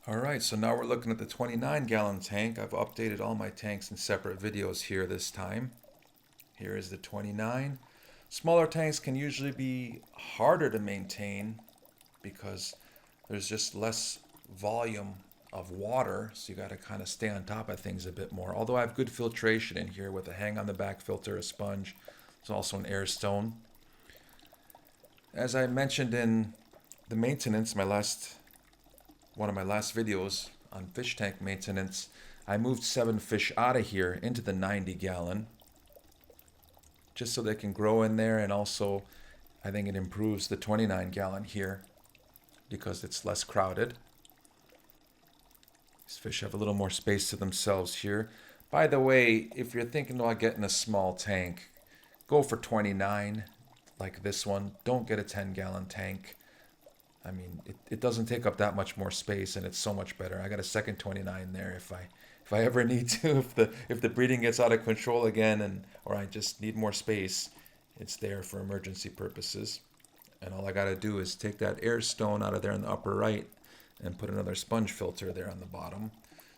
Alright, so now we're looking at the 29-gallon tank. I've updated all my tanks in separate videos here this time. Here is the 29. Smaller tanks can usually be harder to maintain because there's just less volume of water, so you got to kind of stay on top of things a bit more. Although I have good filtration in here with a hang on the back filter, a sponge. There's also an air stone. As I mentioned in the maintenance, one of my last videos on fish tank maintenance, I moved 7 fish out of here into the 90-gallon just so they can grow in there, and also I think it improves the 29-gallon here because it's less crowded. These fish have a little more space to themselves here. By the way, if you're thinking about getting a small tank, go for 29 like this one. Don't get a 10-gallon tank. I mean, it doesn't take up that much more space, and it's so much better. I got a second 29 there if I ever need to, if the breeding gets out of control again, or I just need more space, it's there for emergency purposes. And all I got to do is take that air stone out of there in the upper right and put another sponge filter there on the bottom.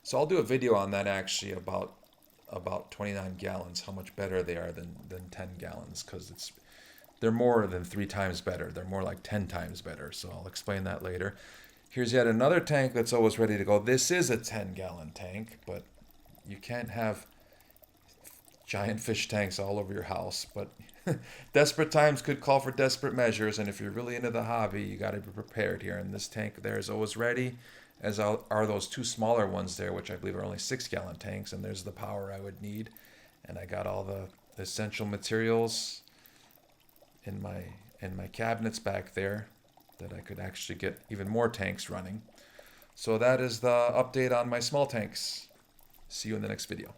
So I'll do a video on that actually about 29 gallons, how much better they are than 10 gallons, because they're more than 3 times better. They're more like 10 times better. So I'll explain that later. Here's yet another tank that's always ready to go. This is a 10-gallon tank, but you can't have giant fish tanks all over your house. But desperate times could call for desperate measures, and if you're really into the hobby, you got to be prepared here. And this tank there is always ready, as are those 2 smaller ones there, which I believe are only 6-gallon tanks, and there's the power I would need. And I got all the essential materials in my cabinets back there that I could actually get even more tanks running. So that is the update on my small tanks. See you in the next video.